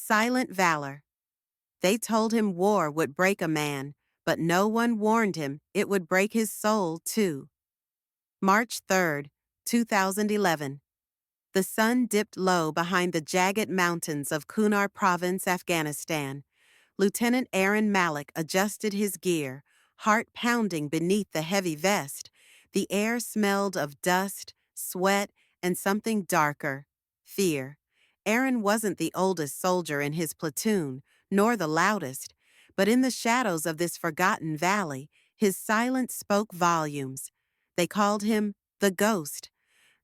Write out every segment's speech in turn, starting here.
Silent valor. They told him war would break a man, but no one warned him it would break his soul too. March 3rd, 2011. The sun dipped low behind the jagged mountains of Kunar Province, Afghanistan. Lieutenant Aaron Malik adjusted his gear, heart pounding beneath the heavy vest. The air smelled of dust, sweat, and something darker, fear. Aaron wasn't the oldest soldier in his platoon, nor the loudest, but in the shadows of this forgotten valley, his silence spoke volumes. They called him the Ghost,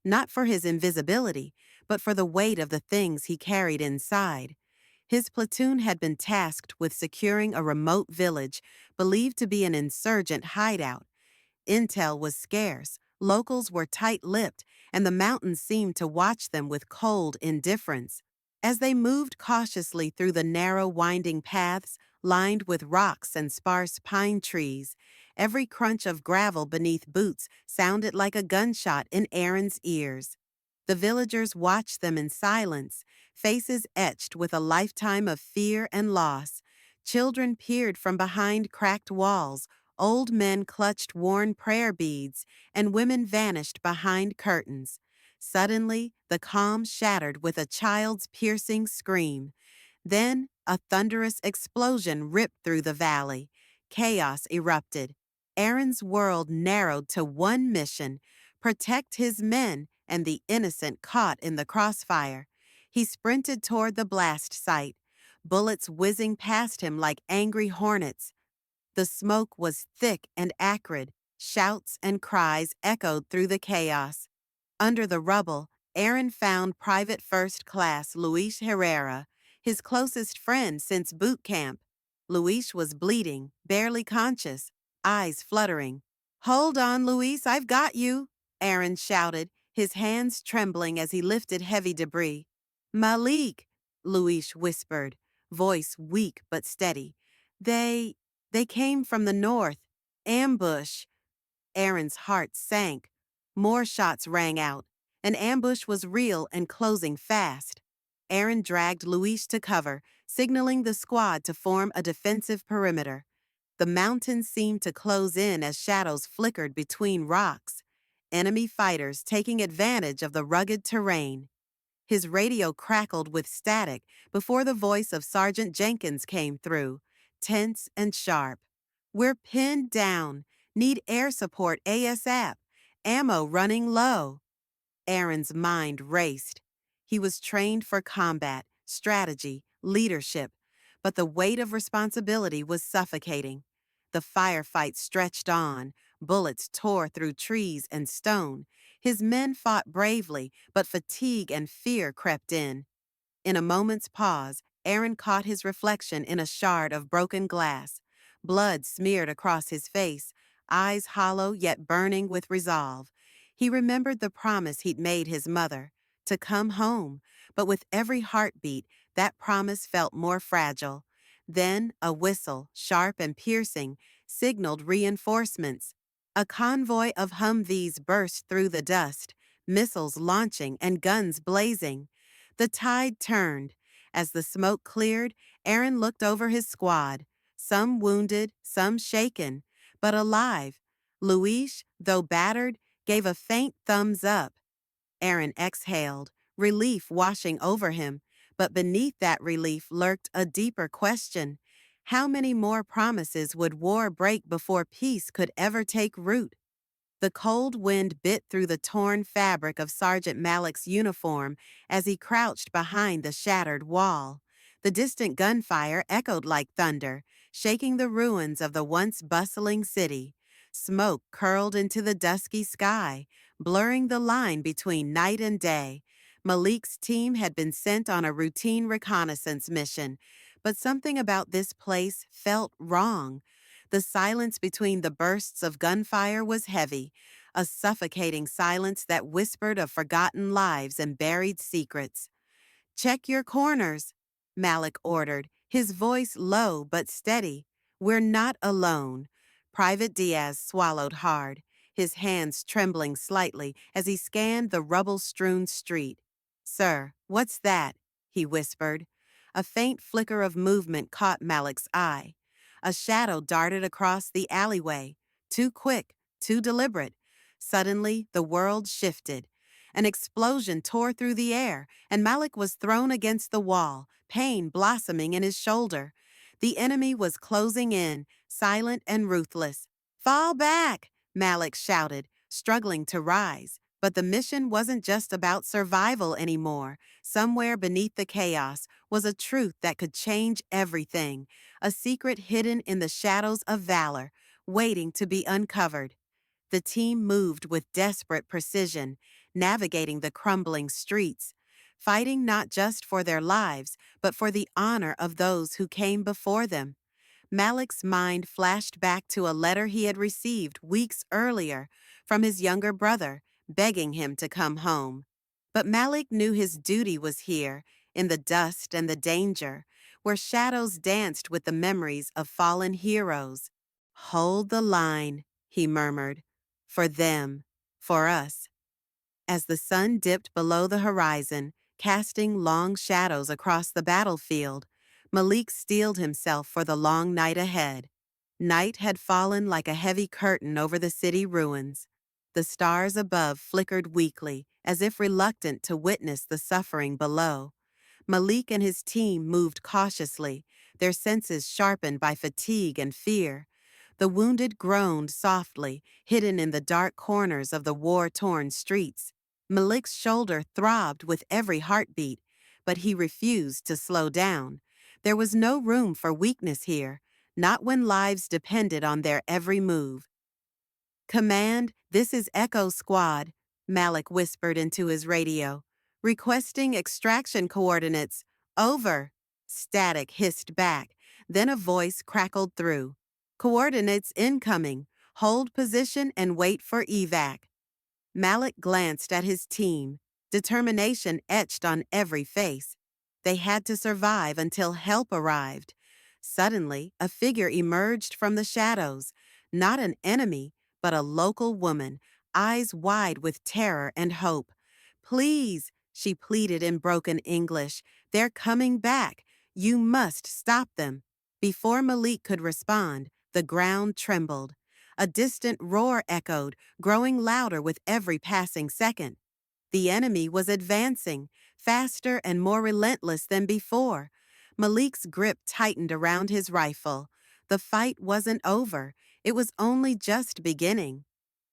not for his invisibility, but for the weight of the things he carried inside. His platoon had been tasked with securing a remote village believed to be an insurgent hideout. Intel was scarce, locals were tight-lipped, and the mountains seemed to watch them with cold indifference. As they moved cautiously through the narrow, winding paths lined with rocks and sparse pine trees, every crunch of gravel beneath boots sounded like a gunshot in Aaron's ears. The villagers watched them in silence, faces etched with a lifetime of fear and loss. Children peered from behind cracked walls, old men clutched worn prayer beads, and women vanished behind curtains. Suddenly, the calm shattered with a child's piercing scream. Then, a thunderous explosion ripped through the valley. Chaos erupted. Aaron's world narrowed to one mission: protect his men and the innocent caught in the crossfire. He sprinted toward the blast site, bullets whizzing past him like angry hornets. The smoke was thick and acrid. Shouts and cries echoed through the chaos. Under the rubble, Aaron found Private First Class Luis Herrera, his closest friend since boot camp. Luis was bleeding, barely conscious, eyes fluttering. "Hold on, Luis, I've got you," Aaron shouted, his hands trembling as he lifted heavy debris. "Malik," Luis whispered, voice weak but steady. They came from the north. Ambush." Aaron's heart sank. More shots rang out. An ambush was real and closing fast. Aaron dragged Luis to cover, signaling the squad to form a defensive perimeter. The mountains seemed to close in as shadows flickered between rocks. Enemy fighters taking advantage of the rugged terrain. His radio crackled with static before the voice of Sergeant Jenkins came through, tense and sharp. "We're pinned down. Need air support ASAP. Ammo running low." Aaron's mind raced. He was trained for combat, strategy, leadership, but the weight of responsibility was suffocating. The firefight stretched on. Bullets tore through trees and stone. His men fought bravely, but fatigue and fear crept in. In a moment's pause, Aaron caught his reflection in a shard of broken glass. Blood smeared across his face, eyes hollow yet burning with resolve. He remembered the promise he'd made his mother, to come home, but with every heartbeat, that promise felt more fragile. Then a whistle, sharp and piercing, signaled reinforcements. A convoy of Humvees burst through the dust, missiles launching and guns blazing. The tide turned. As the smoke cleared, Aaron looked over his squad, some wounded, some shaken, but alive. Luis, though battered, gave a faint thumbs up. Aaron exhaled, relief washing over him, but beneath that relief lurked a deeper question. How many more promises would war break before peace could ever take root? The cold wind bit through the torn fabric of Sergeant Malik's uniform as he crouched behind the shattered wall. The distant gunfire echoed like thunder, shaking the ruins of the once bustling city. Smoke curled into the dusky sky, blurring the line between night and day. Malik's team had been sent on a routine reconnaissance mission, but something about this place felt wrong. The silence between the bursts of gunfire was heavy, a suffocating silence that whispered of forgotten lives and buried secrets. "Check your corners," Malik ordered, his voice low but steady. "We're not alone." Private Diaz swallowed hard, his hands trembling slightly as he scanned the rubble-strewn street. "Sir, what's that?" he whispered. A faint flicker of movement caught Malik's eye. A shadow darted across the alleyway, too quick, too deliberate. Suddenly, the world shifted. An explosion tore through the air, and Malik was thrown against the wall, pain blossoming in his shoulder. The enemy was closing in, silent and ruthless. "Fall back!" Malik shouted, struggling to rise. But the mission wasn't just about survival anymore. Somewhere beneath the chaos was a truth that could change everything, a secret hidden in the shadows of valor, waiting to be uncovered. The team moved with desperate precision, navigating the crumbling streets, fighting not just for their lives, but for the honor of those who came before them. Malik's mind flashed back to a letter he had received weeks earlier from his younger brother, begging him to come home. But Malik knew his duty was here, in the dust and the danger, where shadows danced with the memories of fallen heroes. "Hold the line," he murmured. "For them, for us." As the sun dipped below the horizon, casting long shadows across the battlefield, Malik steeled himself for the long night ahead. Night had fallen like a heavy curtain over the city ruins. The stars above flickered weakly, as if reluctant to witness the suffering below. Malik and his team moved cautiously, their senses sharpened by fatigue and fear. The wounded groaned softly, hidden in the dark corners of the war-torn streets. Malik's shoulder throbbed with every heartbeat, but he refused to slow down. There was no room for weakness here, not when lives depended on their every move. "Command, this is Echo Squad," Malik whispered into his radio. "Requesting extraction coordinates. Over." Static hissed back, then a voice crackled through. "Coordinates incoming. Hold position and wait for evac." Malik glanced at his team, determination etched on every face. They had to survive until help arrived. Suddenly, a figure emerged from the shadows, not an enemy, but a local woman, eyes wide with terror and hope. "Please," she pleaded in broken English, "they're coming back. You must stop them." Before Malik could respond, the ground trembled. A distant roar echoed, growing louder with every passing second. The enemy was advancing, faster and more relentless than before. Malik's grip tightened around his rifle. The fight wasn't over. It was only just beginning.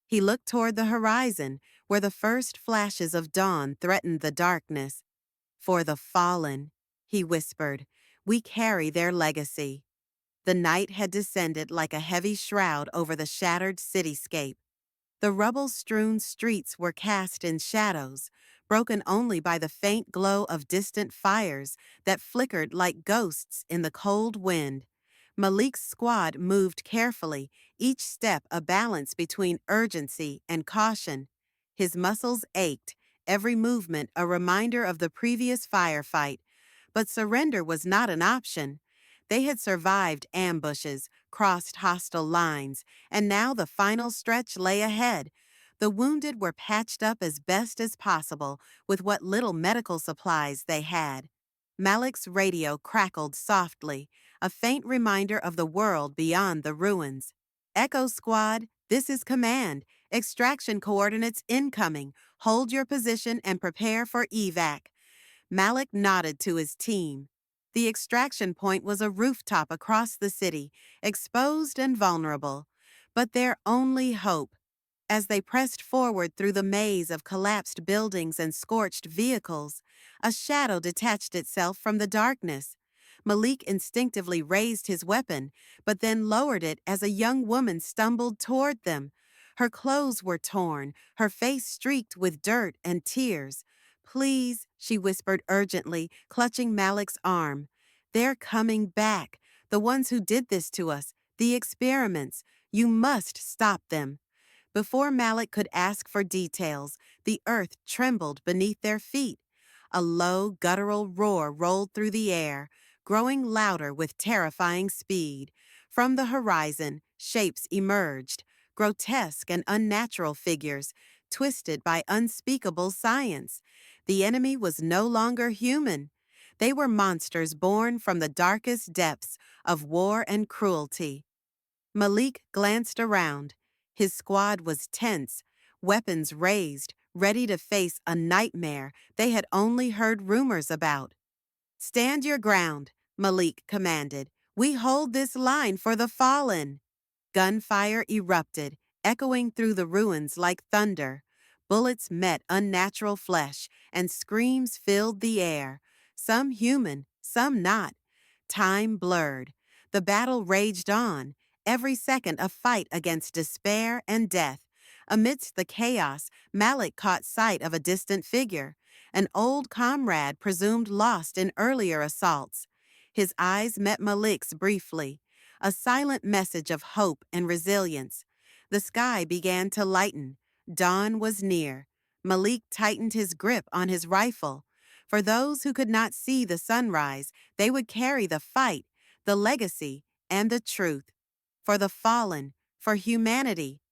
He looked toward the horizon, where the first flashes of dawn threatened the darkness. "For the fallen," he whispered, "we carry their legacy." The night had descended like a heavy shroud over the shattered cityscape. The rubble-strewn streets were cast in shadows, broken only by the faint glow of distant fires that flickered like ghosts in the cold wind. Malik's squad moved carefully, each step a balance between urgency and caution. His muscles ached, every movement a reminder of the previous firefight. But surrender was not an option. They had survived ambushes, crossed hostile lines, and now the final stretch lay ahead. The wounded were patched up as best as possible with what little medical supplies they had. Malik's radio crackled softly, a faint reminder of the world beyond the ruins. "Echo Squad, this is command. Extraction coordinates incoming. Hold your position and prepare for evac." Malik nodded to his team. The extraction point was a rooftop across the city, exposed and vulnerable, but their only hope. As they pressed forward through the maze of collapsed buildings and scorched vehicles, a shadow detached itself from the darkness. Malik instinctively raised his weapon, but then lowered it as a young woman stumbled toward them. Her clothes were torn, her face streaked with dirt and tears. "Please," she whispered urgently, clutching Malik's arm. "They're coming back. The ones who did this to us. The experiments. You must stop them." Before Malik could ask for details, the earth trembled beneath their feet. A low, guttural roar rolled through the air, growing louder with terrifying speed. From the horizon, shapes emerged, grotesque and unnatural figures, twisted by unspeakable science. The enemy was no longer human. They were monsters born from the darkest depths of war and cruelty. Malik glanced around. His squad was tense, weapons raised, ready to face a nightmare they had only heard rumors about. "Stand your ground," Malik commanded. "We hold this line for the fallen." Gunfire erupted, echoing through the ruins like thunder. Bullets met unnatural flesh, and screams filled the air, some human, some not. Time blurred. The battle raged on, every second a fight against despair and death. Amidst the chaos, Malik caught sight of a distant figure, an old comrade presumed lost in earlier assaults. His eyes met Malik's briefly, a silent message of hope and resilience. The sky began to lighten. Dawn was near. Malik tightened his grip on his rifle. For those who could not see the sunrise, they would carry the fight, the legacy, and the truth. For the fallen, for humanity.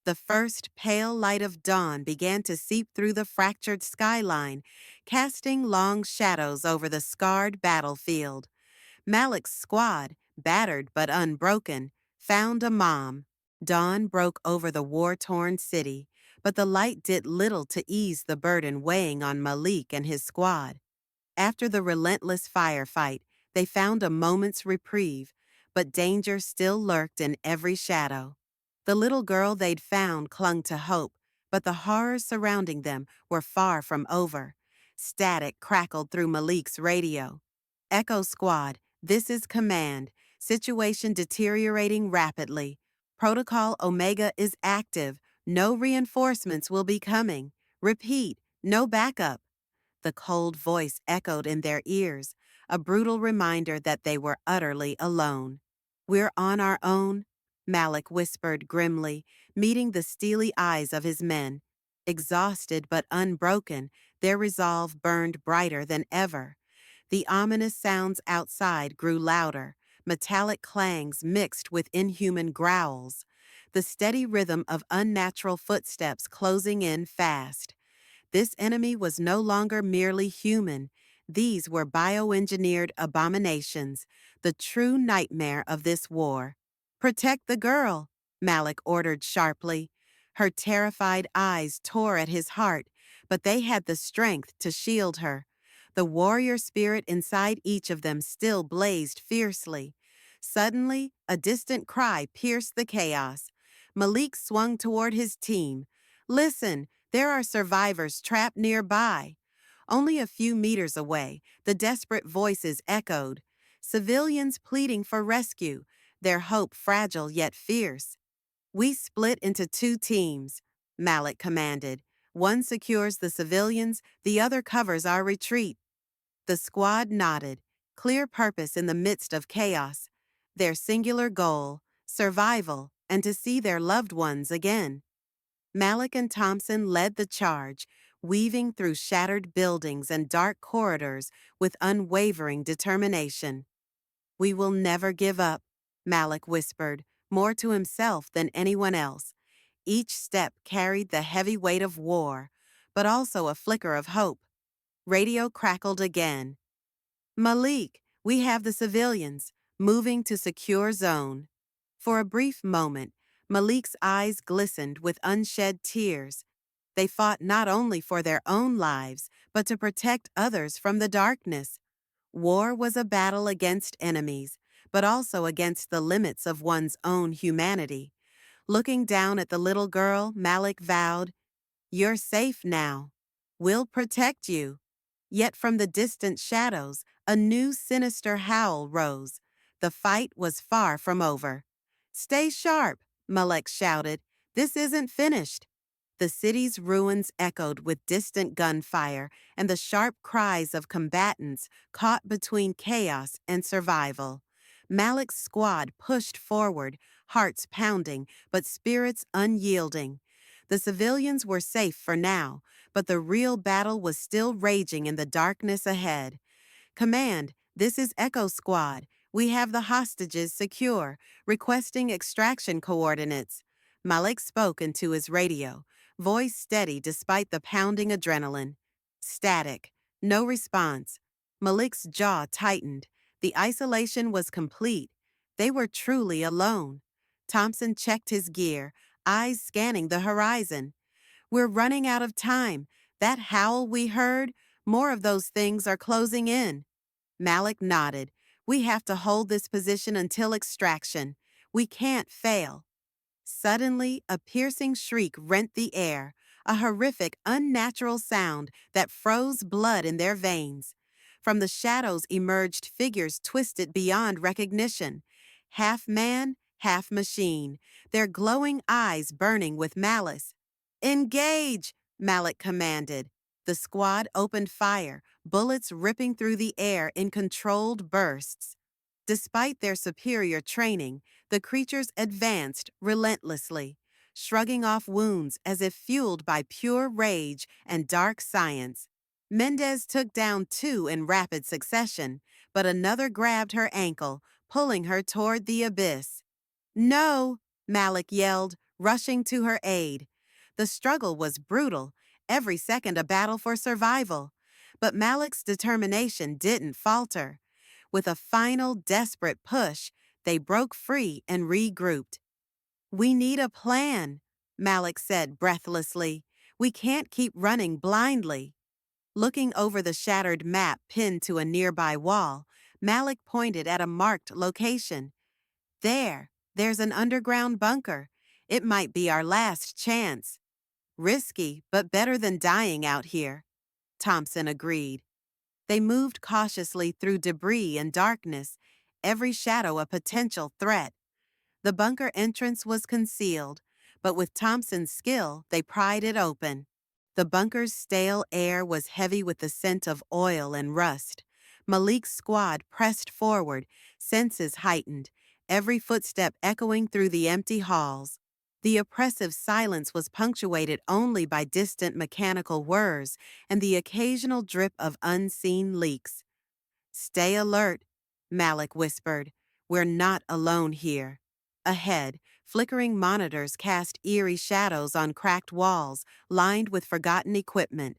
The first pale light of dawn began to seep through the fractured skyline, casting long shadows over the scarred battlefield. Malik's squad, battered but unbroken, found a mom. Dawn broke over the war-torn city, but the light did little to ease the burden weighing on Malik and his squad. After the relentless firefight, they found a moment's reprieve, but danger still lurked in every shadow. The little girl they'd found clung to hope, but the horrors surrounding them were far from over. Static crackled through Malik's radio. "Echo Squad, this is command. Situation deteriorating rapidly. Protocol Omega is active. No reinforcements will be coming. Repeat, no backup." The cold voice echoed in their ears, a brutal reminder that they were utterly alone. "We're on our own," Malik whispered grimly, meeting the steely eyes of his men. Exhausted but unbroken, their resolve burned brighter than ever. The ominous sounds outside grew louder, metallic clangs mixed with inhuman growls, the steady rhythm of unnatural footsteps closing in fast. This enemy was no longer merely human. These were bioengineered abominations, the true nightmare of this war. "Protect the girl," Malik ordered sharply. Her terrified eyes tore at his heart, but they had the strength to shield her. The warrior spirit inside each of them still blazed fiercely. Suddenly, a distant cry pierced the chaos. Malik swung toward his team. "Listen, there are survivors trapped nearby." Only a few meters away, the desperate voices echoed. Civilians pleading for rescue, their hope fragile yet fierce. "We split into two teams," Malik commanded. "One secures the civilians, the other covers our retreat." The squad nodded, clear purpose in the midst of chaos. Their singular goal, survival, and to see their loved ones again. Malik and Thompson led the charge, weaving through shattered buildings and dark corridors with unwavering determination. "We will never give up," Malik whispered, more to himself than anyone else. Each step carried the heavy weight of war, but also a flicker of hope. Radio crackled again. "Malik, we have the civilians, moving to secure zone." For a brief moment, Malik's eyes glistened with unshed tears. They fought not only for their own lives, but to protect others from the darkness. War was a battle against enemies, but also against the limits of one's own humanity. Looking down at the little girl, Malik vowed, "You're safe now. We'll protect you." Yet from the distant shadows, a new sinister howl rose. The fight was far from over. "Stay sharp," Malik shouted. "This isn't finished." The city's ruins echoed with distant gunfire and the sharp cries of combatants caught between chaos and survival. Malik's squad pushed forward, hearts pounding, but spirits unyielding. The civilians were safe for now, but the real battle was still raging in the darkness ahead. "Command, this is Echo Squad. We have the hostages secure, requesting extraction coordinates." Malik spoke into his radio, voice steady despite the pounding adrenaline. Static. No response. Malik's jaw tightened. The isolation was complete. They were truly alone. Thompson checked his gear, eyes scanning the horizon. We're running out of time. That howl we heard, more of those things are closing in. Malik nodded. We have to hold this position until extraction. We can't fail. Suddenly, a piercing shriek rent the air, a horrific, unnatural sound that froze blood in their veins. From the shadows emerged figures twisted beyond recognition. Half man, half machine, their glowing eyes burning with malice. Engage! Malik commanded. The squad opened fire, bullets ripping through the air in controlled bursts. Despite their superior training, the creatures advanced relentlessly, shrugging off wounds as if fueled by pure rage and dark science. Mendez took down two in rapid succession, but another grabbed her ankle, pulling her toward the abyss. No! Malik yelled, rushing to her aid. The struggle was brutal, every second a battle for survival. But Malik's determination didn't falter. With a final, desperate push, they broke free and regrouped. We need a plan, Malik said breathlessly. We can't keep running blindly. Looking over the shattered map pinned to a nearby wall, Malik pointed at a marked location. There's an underground bunker. It might be our last chance. Risky, but better than dying out here, Thompson agreed. They moved cautiously through debris and darkness, every shadow a potential threat. The bunker entrance was concealed, but with Thompson's skill, they pried it open. The bunker's stale air was heavy with the scent of oil and rust. Malik's squad pressed forward, senses heightened, every footstep echoing through the empty halls. The oppressive silence was punctuated only by distant mechanical whirs and the occasional drip of unseen leaks. Stay alert, Malik whispered. We're not alone here. Ahead, flickering monitors cast eerie shadows on cracked walls lined with forgotten equipment.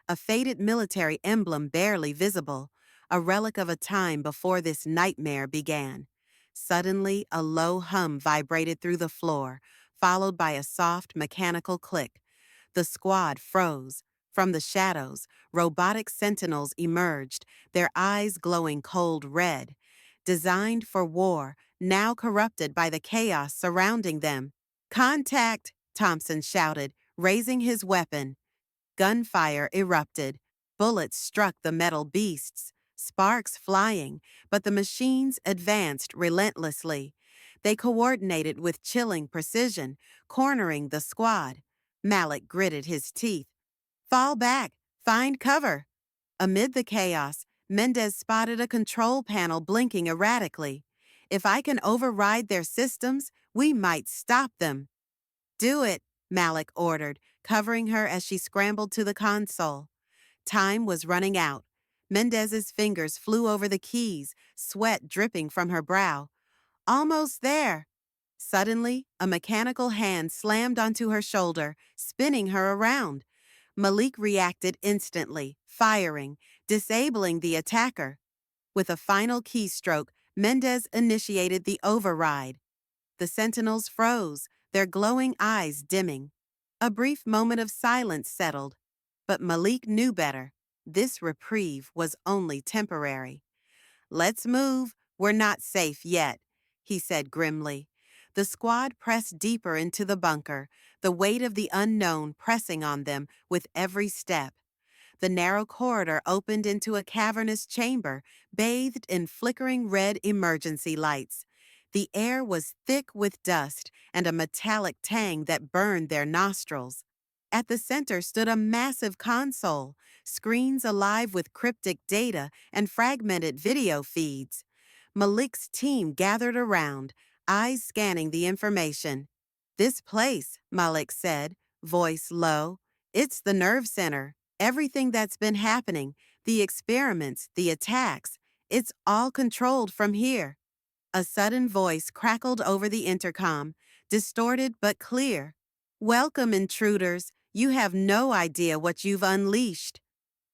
A faded military emblem barely visible, a relic of a time before this nightmare began. Suddenly, a low hum vibrated through the floor, followed by a soft mechanical click. The squad froze. From the shadows, robotic sentinels emerged, their eyes glowing cold red. Designed for war, now corrupted by the chaos surrounding them. Contact! Thompson shouted, raising his weapon. Gunfire erupted. Bullets struck the metal beasts, sparks flying, but the machines advanced relentlessly. They coordinated with chilling precision, cornering the squad. Malik gritted his teeth. Fall back! Find cover! Amid the chaos, Mendez spotted a control panel blinking erratically. If I can override their systems, we might stop them. Do it, Malik ordered, covering her as she scrambled to the console. Time was running out. Mendez's fingers flew over the keys, sweat dripping from her brow. Almost there. Suddenly, a mechanical hand slammed onto her shoulder, spinning her around. Malik reacted instantly, firing, disabling the attacker. With a final keystroke, Mendez initiated the override. The sentinels froze, their glowing eyes dimming. A brief moment of silence settled, but Malik knew better. This reprieve was only temporary. Let's move. We're not safe yet, he said grimly. The squad pressed deeper into the bunker, the weight of the unknown pressing on them with every step. The narrow corridor opened into a cavernous chamber, bathed in flickering red emergency lights. The air was thick with dust and a metallic tang that burned their nostrils. At the center stood a massive console, screens alive with cryptic data and fragmented video feeds. Malik's team gathered around, eyes scanning the information. This place, Malik said, voice low, it's the nerve center. Everything that's been happening, the experiments, the attacks, it's all controlled from here. A sudden voice crackled over the intercom, distorted but clear. Welcome, intruders. You have no idea what you've unleashed.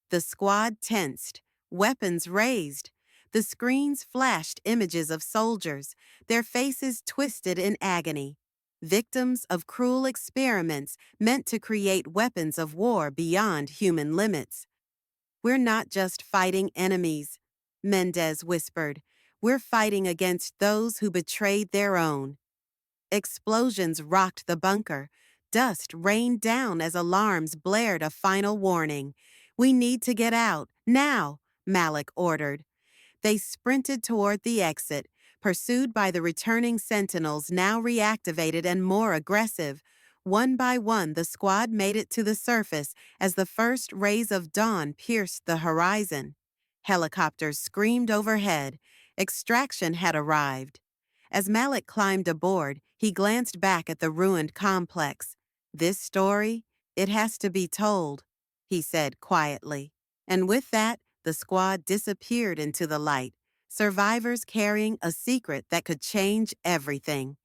The squad tensed. weapons raised. The screens flashed images of soldiers, their faces twisted in agony, victims of cruel experiments meant to create weapons of war beyond human limits. "We're not just fighting enemies," Mendez whispered. "We're fighting against those who betrayed their own." Explosions rocked the bunker. Dust rained down as alarms blared a final warning. "We need to get out, now," Malik ordered. They sprinted toward the exit, pursued by the returning sentinels now reactivated and more aggressive. One by one, the squad made it to the surface as the first rays of dawn pierced the horizon. Helicopters screamed overhead. Extraction had arrived. As Malik climbed aboard, he glanced back at the ruined complex. "This story, it has to be told," he said quietly. And with that, the squad disappeared into the light, survivors carrying a secret that could change everything.